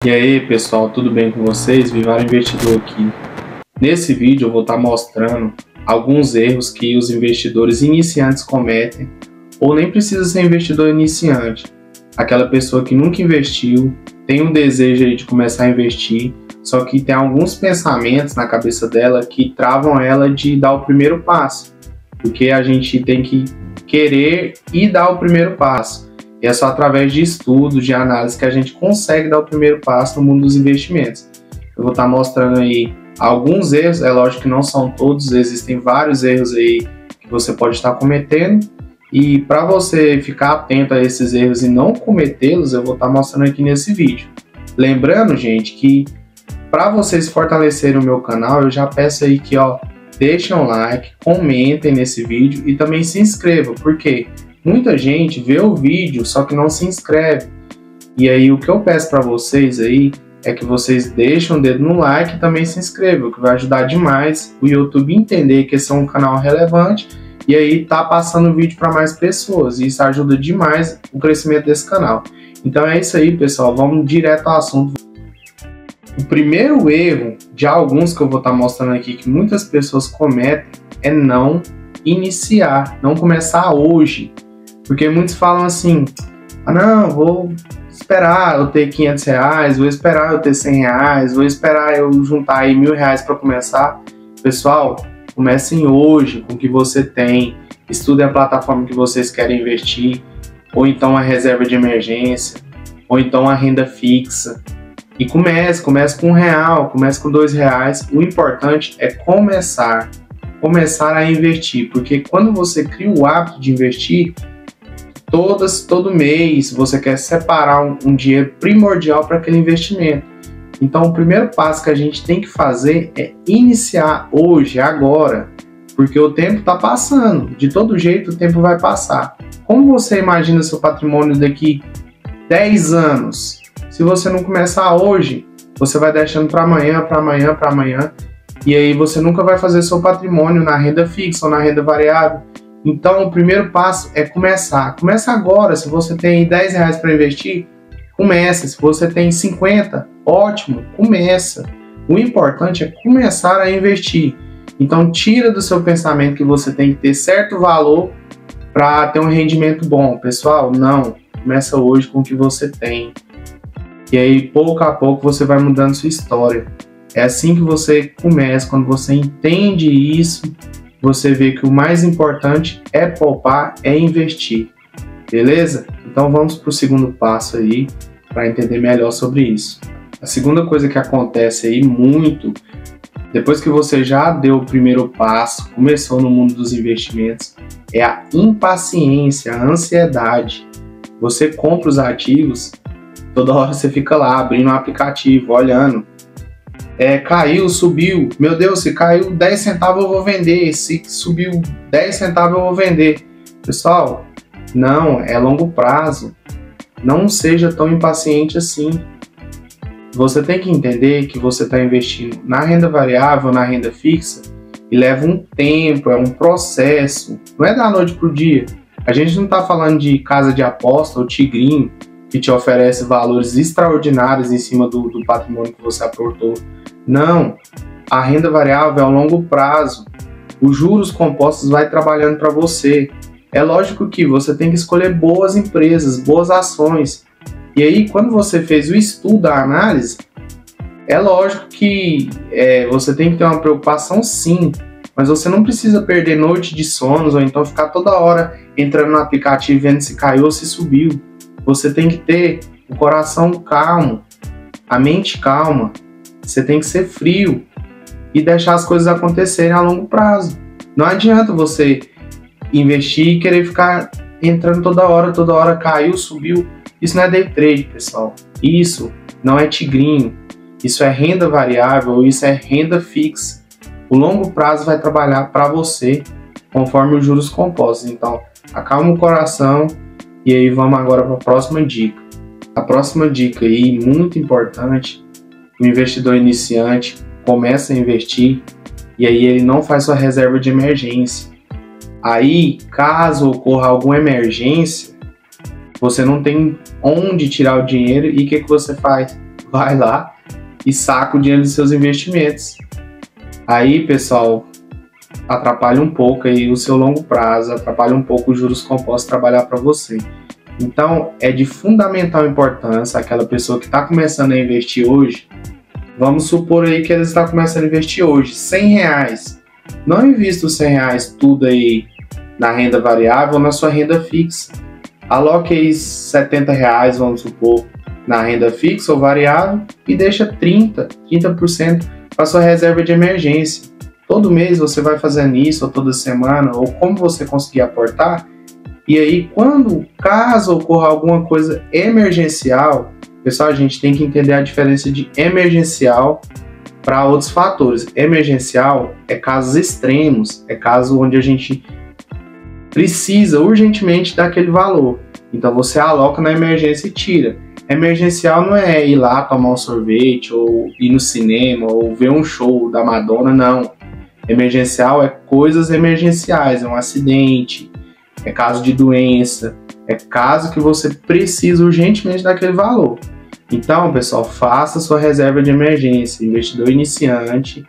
E aí pessoal, tudo bem com vocês? Vivara Investidor aqui. Nesse vídeo eu vou estar mostrando alguns erros que os investidores iniciantes cometem, ou nem precisa ser investidor iniciante, aquela pessoa que nunca investiu, tem um desejo aí de começar a investir, só que tem alguns pensamentos na cabeça dela que travam ela de dar o primeiro passo, porque a gente tem que querer e dar o primeiro passo. E é só através de estudos, de análise, que a gente consegue dar o primeiro passo no mundo dos investimentos. Eu vou estar mostrando aí alguns erros, é lógico que não são todos, existem vários erros aí que você pode estar cometendo. E para você ficar atento a esses erros e não cometê-los, eu vou estar mostrando aqui nesse vídeo. Lembrando, gente, que para vocês fortalecerem o meu canal, eu já peço aí que deixem um like, comentem nesse vídeo e também se inscrevam, porque muita gente vê o vídeo, só que não se inscreve. E aí o que eu peço para vocês aí é que vocês deixem o dedo no like e também se inscrevam, que vai ajudar demais o YouTube entender que esse é um canal relevante e aí tá passando o vídeo para mais pessoas. E isso ajuda demais o crescimento desse canal. Então é isso aí, pessoal. Vamos direto ao assunto. O primeiro erro de alguns que eu vou estar mostrando aqui que muitas pessoas cometem é não iniciar, não começar hoje. Porque muitos falam assim, não, vou esperar eu ter 500 reais, vou esperar eu ter 100 reais, vou esperar eu juntar aí 1.000 reais para começar. Pessoal, comecem hoje com o que você tem, estudem a plataforma que vocês querem investir, ou então a reserva de emergência, ou então a renda fixa. E comece com R$1, comece com R$2. O importante é começar a investir, porque quando você cria o hábito de investir, todo mês você quer separar um dinheiro primordial para aquele investimento. Então o primeiro passo que a gente tem que fazer é iniciar hoje, agora, porque o tempo está passando, de todo jeito o tempo vai passar. Como você imagina seu patrimônio daqui 10 anos? Se você não começar hoje, você vai deixando para amanhã, e aí você nunca vai fazer seu patrimônio na renda fixa ou na renda variável. Então o primeiro passo é começar. Começa agora. Se você tem 10 reais para investir, começa. Se você tem 50, ótimo, começa. O importante é começar a investir. Então tira do seu pensamento que você tem que ter certo valor para ter um rendimento bom. Pessoal, não. Começa hoje com o que você tem. E aí pouco a pouco você vai mudando sua história. É assim que você começa, quando você entende isso, você vê que o mais importante é poupar, é investir, beleza? Então vamos para o segundo passo aí, para entender melhor sobre isso. A segunda coisa que acontece aí muito, depois que você já deu o primeiro passo, começou no mundo dos investimentos, é a impaciência, a ansiedade. Você compra os ativos, toda hora você fica lá, abrindo o aplicativo, olhando. Caiu, subiu, meu Deus, se caiu 10 centavos eu vou vender, se subiu 10 centavos eu vou vender. Pessoal, não, é longo prazo, não seja tão impaciente assim. Você tem que entender que você está investindo na renda variável, na renda fixa, e leva um tempo, é um processo, não é da noite para o dia. A gente não está falando de casa de aposta ou tigrinho, que te oferece valores extraordinários em cima do patrimônio que você aportou. Não, a renda variável é a longo prazo. Os juros compostos vai trabalhando para você. É lógico que você tem que escolher boas empresas, boas ações. E aí, quando você fez o estudo, a análise, é lógico que você tem que ter uma preocupação sim, mas você não precisa perder noite de sonos ou então ficar toda hora entrando no aplicativo vendo se caiu ou se subiu. Você tem que ter o coração calmo, a mente calma. Você tem que ser frio e deixar as coisas acontecerem a longo prazo. Não adianta você investir e querer ficar entrando toda hora, caiu, subiu. Isso não é day trade, pessoal. Isso não é tigrinho. Isso é renda variável, isso é renda fixa. O longo prazo vai trabalhar para você conforme os juros compostos. Então, acalma o coração. E aí vamos agora para a próxima dica. A próxima dica aí, muito importante, o investidor iniciante começa a investir e aí ele não faz sua reserva de emergência. Aí, caso ocorra alguma emergência, você não tem onde tirar o dinheiro e o que você faz? vai lá e saca o dinheiro dos seus investimentos. Aí, pessoal, atrapalha um pouco aí o seu longo prazo, atrapalha um pouco os juros compostos trabalhar para você. Então, é de fundamental importância aquela pessoa que está começando a investir hoje. Vamos supor aí que ela está começando a investir hoje, R$100. Não invista os R$100 tudo aí na renda variável ou na sua renda fixa. Aloque aí R$70, vamos supor, na renda fixa ou variável e deixa 30% para sua reserva de emergência. Todo mês você vai fazendo isso, ou toda semana, ou como você conseguir aportar. E aí, caso ocorra alguma coisa emergencial, pessoal, a gente tem que entender a diferença de emergencial para outros fatores. Emergencial é casos extremos, é caso onde a gente precisa urgentemente daquele valor. Então você aloca na emergência e tira. Emergencial não é ir lá tomar um sorvete, ou ir no cinema, ou ver um show da Madonna, não. Emergencial é coisas emergenciais, é um acidente, é caso de doença, é caso que você precisa urgentemente daquele valor. Então, pessoal, faça sua reserva de emergência. Investidor iniciante,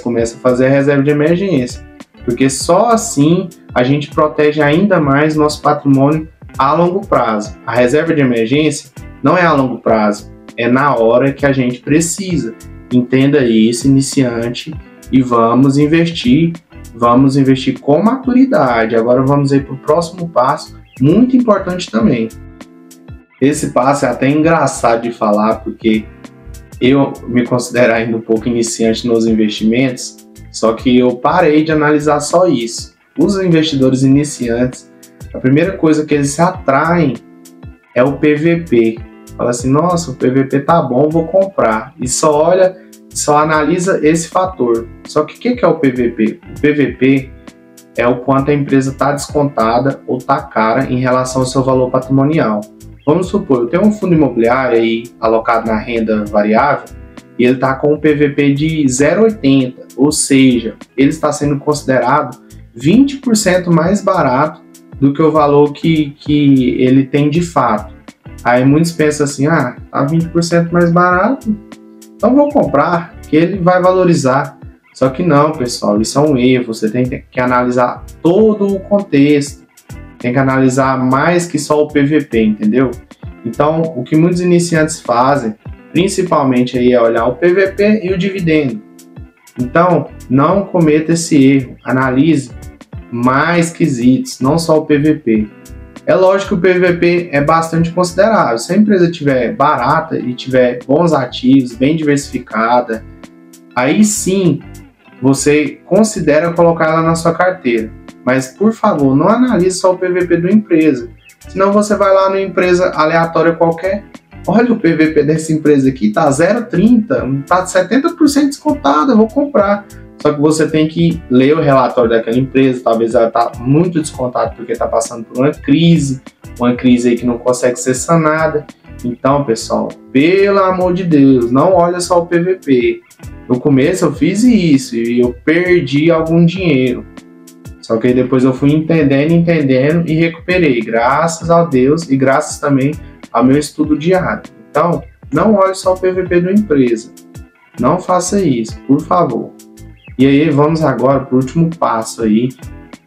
começa a fazer a reserva de emergência, porque só assim a gente protege ainda mais nosso patrimônio a longo prazo. A reserva de emergência não é a longo prazo, é na hora que a gente precisa. Entenda isso, iniciante, e vamos investir com maturidade. Agora vamos aí para o próximo passo, muito importante também. Esse passo é até engraçado de falar, porque eu me considero ainda um pouco iniciante nos investimentos, só que eu parei de analisar só isso. Os investidores iniciantes, a primeira coisa que eles se atraem é o PVP. Fala assim, nossa, o PVP tá bom, vou comprar. E só analisa esse fator. Só que o que é o PVP? O PVP é o quanto a empresa está descontada ou está cara em relação ao seu valor patrimonial. Vamos supor, eu tenho um fundo imobiliário aí alocado na renda variável e ele está com um PVP de 0,80, ou seja, ele está sendo considerado 20% mais barato do que o valor que ele tem de fato. Aí muitos pensam assim, tá 20% mais barato, então vou comprar, que ele vai valorizar. Só que não, pessoal, isso é um erro. Você tem que analisar todo o contexto, tem que analisar mais que só o PVP, entendeu? Então, o que muitos iniciantes fazem, principalmente aí, é olhar o PVP e o dividendo. Então, não cometa esse erro, analise mais quesitos, não só o PVP. É lógico que o PVP é bastante considerável. Se a empresa estiver barata e tiver bons ativos, bem diversificada, aí sim você considera colocar ela na sua carteira. Mas, por favor, não analise só o PVP da empresa. Senão você vai lá numa empresa aleatória qualquer, olha o PVP dessa empresa aqui, tá 0,30, tá 70% descontado, eu vou comprar. Só que você tem que ler o relatório daquela empresa, talvez ela está muito descontada porque está passando por uma crise aí que não consegue ser sanada. Então, pessoal, pelo amor de Deus, não olha só o PVP. No começo eu fiz isso e eu perdi algum dinheiro. Só que aí depois eu fui entendendo e recuperei, graças a Deus e graças também ao meu estudo diário. Então, não olhe só o PVP da empresa. Não faça isso, por favor. E aí vamos agora para o último passo aí,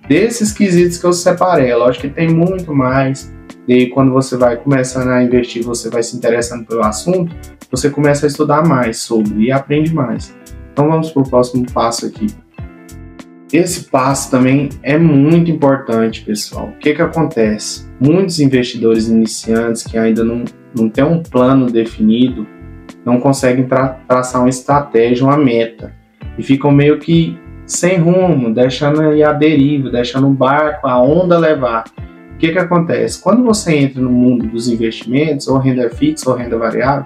desses quesitos que eu separei. Lógico que tem muito mais, e aí quando você vai começando a investir, você vai se interessando pelo assunto, você começa a estudar mais sobre e aprende mais. Então vamos para o próximo passo aqui. Esse passo também é muito importante, pessoal. O que acontece? Muitos investidores iniciantes que ainda não têm um plano definido, não conseguem traçar uma estratégia, uma meta. E ficam meio que sem rumo, deixando aí a deriva, deixando o barco, a onda levar. O que acontece? Quando você entra no mundo dos investimentos, ou renda fixa ou renda variável,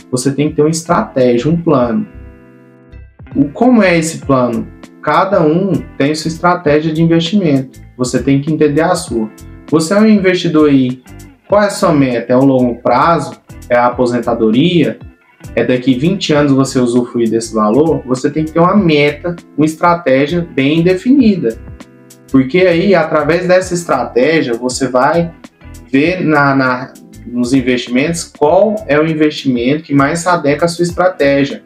você tem que ter uma estratégia, um plano. Como é esse plano? Cada um tem sua estratégia de investimento. Você tem que entender a sua. Você é um investidor aí, qual é a sua meta? É o longo prazo? É a aposentadoria? É daqui 20 anos você usufruir desse valor? Você tem que ter uma meta, uma estratégia bem definida. Porque aí, através dessa estratégia, você vai ver nos investimentos, qual é o investimento que mais se adequa à sua estratégia.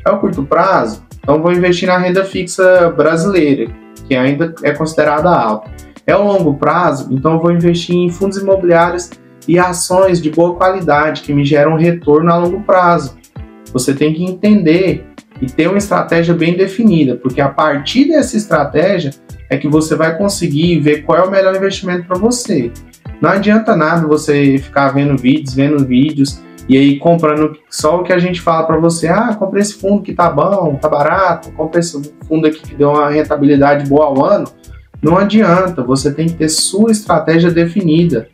É o curto prazo? Então vou investir na renda fixa brasileira, que ainda é considerada alta. É o longo prazo? Então eu vou investir em fundos imobiliários e ações de boa qualidade, que me geram retorno a longo prazo. Você tem que entender e ter uma estratégia bem definida, porque a partir dessa estratégia é que você vai conseguir ver qual é o melhor investimento para você. Não adianta nada você ficar vendo vídeos, e aí comprando só o que a gente fala para você. Ah, compra esse fundo que tá bom, tá barato, compra esse fundo aqui que deu uma rentabilidade boa ao ano. Não adianta, você tem que ter sua estratégia definida.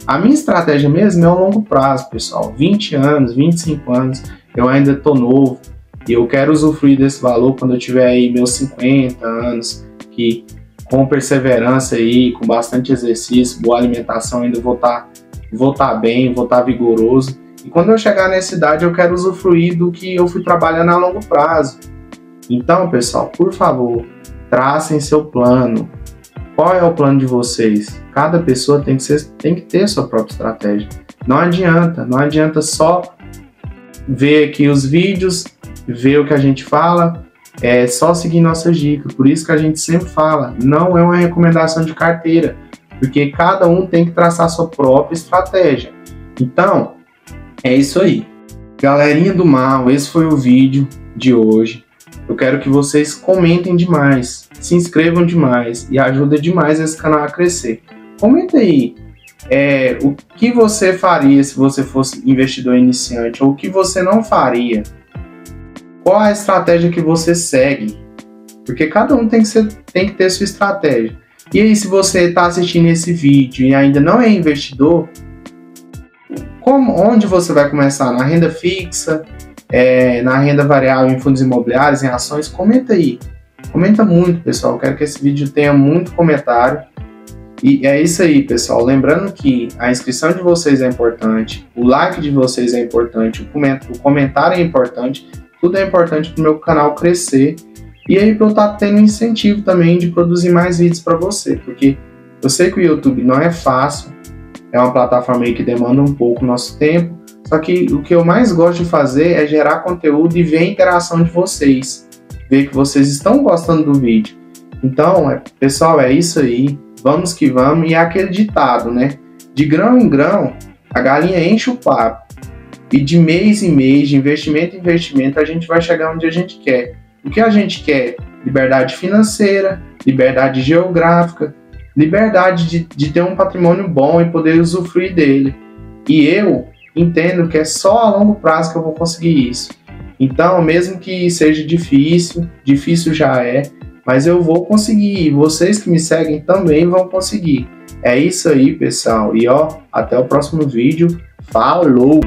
A minha estratégia mesmo é o longo prazo, pessoal. 20 anos, 25 anos, eu ainda tô novo e eu quero usufruir desse valor quando eu tiver aí meus 50 anos, que com perseverança aí, com bastante exercício, boa alimentação, ainda vou estar bem, vou estar vigoroso. E quando eu chegar nessa idade, eu quero usufruir do que eu fui trabalhando a longo prazo. Então, pessoal, por favor, tracem seu plano. Qual é o plano de vocês? Cada pessoa tem que ter sua própria estratégia. Não adianta só ver aqui os vídeos, ver o que a gente fala, é só seguir nossas dicas. Por isso que a gente sempre fala, não é uma recomendação de carteira, porque cada um tem que traçar sua própria estratégia. Então, é isso aí. Galerinha do mal, esse foi o vídeo de hoje. Eu quero que vocês comentem demais, se inscrevam demais e ajudem demais esse canal a crescer. Comenta aí o que você faria se você fosse investidor iniciante, ou o que você não faria. Qual a estratégia que você segue? Porque cada um tem que ter sua estratégia. E aí, se você está assistindo esse vídeo e ainda não é investidor, onde você vai começar? Na renda fixa? Na renda variável, em fundos imobiliários, em ações? Comenta aí. Comenta muito, pessoal. Eu quero que esse vídeo tenha muito comentário. E é isso aí, pessoal. Lembrando que a inscrição de vocês é importante, o like de vocês é importante, o comentário é importante, tudo é importante para o meu canal crescer. E aí para eu estar tendo incentivo também de produzir mais vídeos para você, porque eu sei que o YouTube não é fácil, é uma plataforma aí que demanda um pouco o nosso tempo, só que o que eu mais gosto de fazer é gerar conteúdo e ver a interação de vocês, ver que vocês estão gostando do vídeo. Então, pessoal, é isso aí, vamos que vamos, e é aquele ditado, né? De grão em grão, a galinha enche o papo, e de mês em mês, de investimento em investimento, a gente vai chegar onde a gente quer. O que a gente quer? Liberdade financeira, liberdade geográfica, liberdade de ter um patrimônio bom e poder usufruir dele. E eu entendo que é só a longo prazo que eu vou conseguir isso. Então, mesmo que seja difícil já é, mas eu vou conseguir. E vocês que me seguem também vão conseguir. É isso aí, pessoal. E até o próximo vídeo. Falou!